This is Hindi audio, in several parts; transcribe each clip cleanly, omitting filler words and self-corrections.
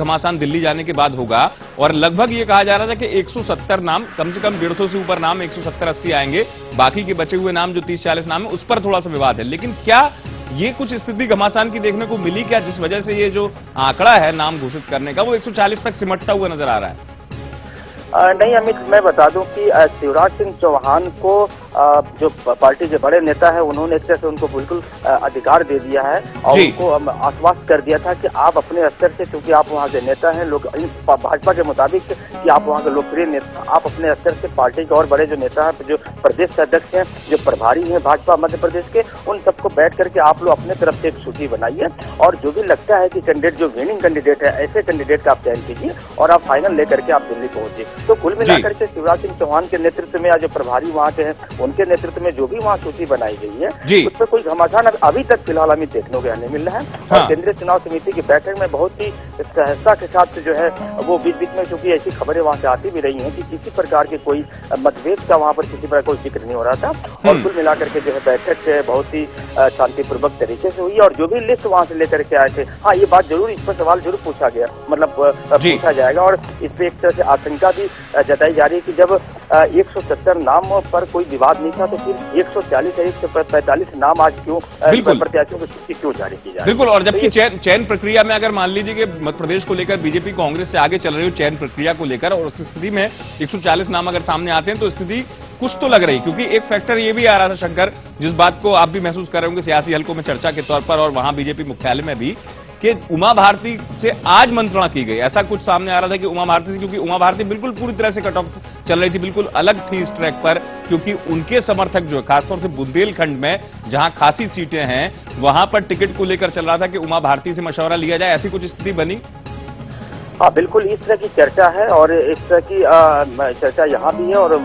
घमासान दिल्ली जाने के बाद होगा। और लगभग ये कहा जा रहा था कि 170 नाम, कम से कम 150 से ऊपर नाम, 170-80 आएंगे, बाकी के बचे हुए नाम जो 30-40 नाम है उस पर थोड़ा सा विवाद है। लेकिन क्या ये कुछ स्थिति घमासान की देखने को मिली क्या, जिस वजह से ये जो आंकड़ा है नाम घोषित करने का वो 140 तक सिमटता हुआ नजर आ रहा है? नहीं अमित, मैं बता दूं कि शिवराज सिंह चौहान को जो पार्टी के बड़े नेता है उन्होंने एक तरह से उनको बिल्कुल अधिकार दे दिया है और उनको आश्वस्त कर दिया था कि आप अपने स्तर से, क्योंकि आप वहां के नेता हैं, लोग भाजपा के मुताबिक कि आप वहां के लोकप्रिय नेता, आप अपने स्तर से पार्टी के और बड़े जो नेता हैं, जो प्रदेश अध्यक्ष हैं, जो प्रभारी हैं भाजपा मध्य प्रदेश के, उन सबको बैठ करके आप लोग अपने तरफ से एक सूची बनाइए और जो भी लगता है कि कैंडिडेट जो विनिंग कैंडिडेट है, ऐसे कैंडिडेट का आप चयन कीजिए और आप फाइनल लेकर के आप दिल्ली पहुंचिए। तो कुल मिलाकर के शिवराज सिंह चौहान के नेतृत्व में या जो प्रभारी वहां के हैं उनके नेतृत्व में जो भी वहां सूची बनाई गई है उस पर कोई घमासान अभी तक फिलहाल हमें देखने को नहीं मिल रहा है। और केंद्रीय चुनाव समिति की बैठक में बहुत ही सहजता के साथ जो है वो बीच बीच में, क्योंकि ऐसी खबरें वहां से आती भी रही हैं कि किसी प्रकार के कोई मतभेद का वहां पर किसी प्रकार कोई जिक्र नहीं हो रहा था और कुल मिलाकर के जो है बैठक बहुत ही शांतिपूर्वक तरीके से हुई और जो भी लिस्ट वहां से लेकर के आए थे, हाँ ये बात जरूर, इस पर सवाल जरूर पूछा गया, मतलब पूछा जाएगा और इस पर एक तरह से आशंका भी जताई जा रही है कि जब 170 नाम पर कोई विवाद नहीं था तो फिर 140 या 145 नाम आज क्यों प्रत्याशियों की सूची क्यों जारी की जा रही है? बिल्कुल। और जबकि चयन प्रक्रिया में अगर मान लीजिए कि मध्य प्रदेश को लेकर बीजेपी कांग्रेस से आगे चल रही हो चयन प्रक्रिया को लेकर, और उस स्थिति में 140 नाम अगर सामने आते हैं तो स्थिति कुछ तो लग रही, क्योंकि एक फैक्टर ये भी आ रहा था शंकर, जिस बात को आप भी महसूस कर रहे होंगे सियासी हलकों में चर्चा के तौर पर और वहां बीजेपी मुख्यालय में भी, कि उमा भारती से आज मंत्रणा की गई। ऐसा कुछ सामने आ रहा था कि उमा भारती से, क्योंकि उमा भारती बिल्कुल पूरी तरह से कट ऑफ चल रही थी, बिल्कुल अलग थी इस ट्रैक पर, क्योंकि उनके समर्थक जो है खासतौर से बुंदेलखंड में जहां खासी सीटें हैं वहां पर टिकट को लेकर चल रहा था कि उमा भारती से मशवरा लिया जाए। ऐसी कुछ स्थिति बनी? हाँ बिल्कुल, इस तरह की चर्चा है और इस तरह की चर्चा यहाँ भी है और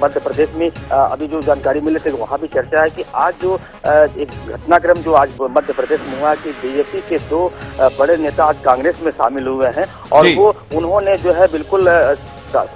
मध्य प्रदेश में अभी जो जानकारी मिली थी वहाँ भी चर्चा है कि आज जो एक घटनाक्रम जो आज मध्य प्रदेश में हुआ कि बीजेपी के 2 बड़े नेता आज कांग्रेस में शामिल हुए हैं और वो उन्होंने जो है बिल्कुल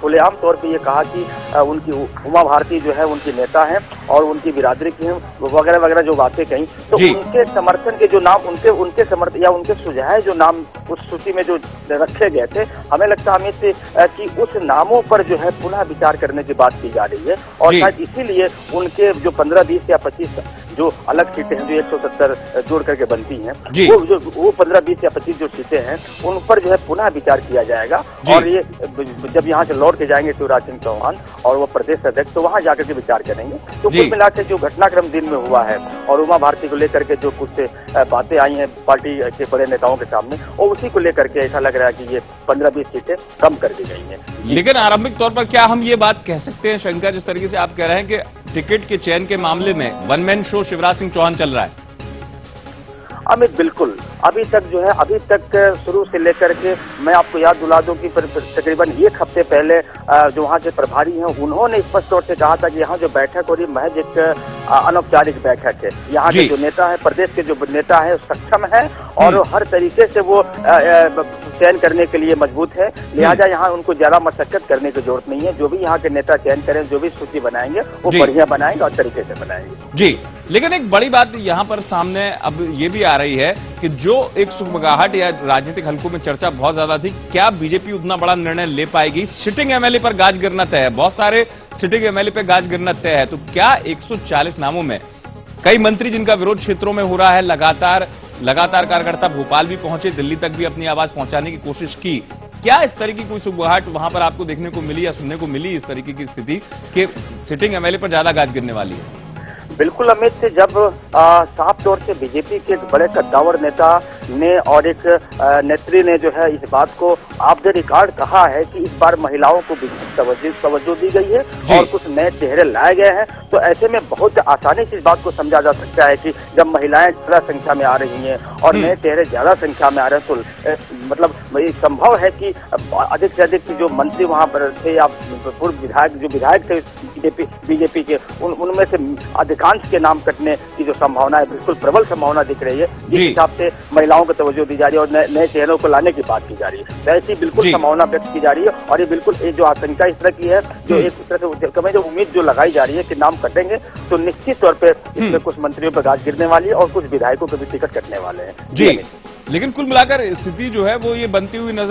खुलेआम तौर पे ये कहा कि उनकी उमा भारती जो है उनकी नेता हैं और उनकी बिरादरी की हैं वगैरह वगैरह जो बातें कही, तो उनके समर्थन के जो नाम उनके समर्थन या उनके सुझाए जो नाम उस सूची में जो रखे गए थे, हमें लगता है अमित कि उस नामों पर जो है पुनः विचार करने की बात की जा रही है और शायद इसीलिए उनके जो 15, 20 या 25 जो अलग सीटें हैं जो 170 जोड़ करके बनती हैं, वो 15, 20 या 25 जो सीटें हैं उन पर जो है पुनः विचार किया जाएगा और ये जब यहाँ से लौट के जाएंगे शिवराज सिंह चौहान और वो प्रदेश अध्यक्ष, तो वहां जाकर के विचार करेंगे। तो कुल मिलाकर जो घटनाक्रम दिन में हुआ है और उमा भारती को लेकर के जो कुछ बातें आई हैं पार्टी के बड़े नेताओं के सामने और उसी को लेकर के ऐसा लग रहा है कि ये 15-20 सीटें कम कर दी गई हैं। लेकिन आरंभिक तौर पर क्या हम ये बात कह सकते हैं शंकर, जिस तरीके से आप कह रहे हैं कि टिकट के चयन के मामले में one man show Shivraj Singh Chouhan चल रहा है? अमित बिल्कुल, अभी तक शुरू से लेकर के मैं आपको याद दिला दूं कि तकरीबन 1 हफ्ते पहले जो वहां के प्रभारी हैं उन्होंने स्पष्ट तौर से कहा था कि यहाँ जो बैठक हो रही महज एक अनौपचारिक बैठक है। यहाँ के जो नेता है, प्रदेश के जो नेता है सक्षम है और हर तरीके से वो चयन करने के लिए मजबूत है, लिहाजा यहाँ उनको ज्यादा मशक्कत करने की जरूरत नहीं है। जो भी यहाँ के नेता चयन करें, जो भी सूची बनाएंगे वो बढ़िया बनाएंगे और तरीके से बनाएंगे। जी, लेकिन एक बड़ी बात यहाँ पर सामने अब ये भी आ रही है कि जो एक सुगबगाहट या राजनीतिक हलकों में चर्चा बहुत ज्यादा थी, क्या बीजेपी उतना बड़ा निर्णय ले पाएगी? सिटिंग एमएलए पर गाज गिरना तय है, बहुत सारे सिटिंग एमएलए पर गाज गिरना तय है, तो क्या 140 नामों में कई मंत्री जिनका विरोध क्षेत्रों में हो रहा है, लगातार कार्यकर्ता भोपाल भी पहुंचे, दिल्ली तक भी अपनी आवाज पहुंचाने की कोशिश की, क्या इस तरह की कोई सुगबगाहट वहां पर आपको देखने को मिली या सुनने को मिली, इस तरीके की स्थिति कि सिटिंग एमएलए पर ज्यादा गाज गिरने वाली है? बिल्कुल अमित, जब साफ तौर से बीजेपी के एक बड़े कद्दावर नेता ने और एक नेत्री ने जो है इस बात को ऑफ द रिकॉर्ड कहा है कि इस बार महिलाओं को तवज्जो दी गई है और कुछ नए चेहरे लाए गए हैं, तो ऐसे में बहुत आसानी से इस बात को समझा जा सकता है कि जब महिलाएं ज्यादा संख्या में आ रही हैं और नए चेहरे ज्यादा संख्या में आ रहे हैं तो मतलब ये संभव है कि अधिक से अधिक जो मंत्री वहां पर थे या पूर्व विधायक थे बीजेपी के उनमें से अधिकांश के नाम कटने की जो संभावना है, बिल्कुल प्रबल संभावना दिख रही है। जिस हिसाब से महिलाओं को तवज्जो दी जा रही है और नए चेहरों को लाने की बात की जा रही है, ऐसी बिल्कुल संभावना व्यक्त की जा रही है और ये बिल्कुल जो आशंका इस तरह की है, जो एक तरह से जो उम्मीद जो लगाई जा रही है कि नाम कटेंगे तो निश्चित तौर पर इसमें कुछ मंत्रियों पर गाज गिरने वाली है और कुछ विधायकों को भी टिकट कटने वाले हैं। जी, लेकिन कुल मिलाकर स्थिति जो है वो ये बनती हुई नजर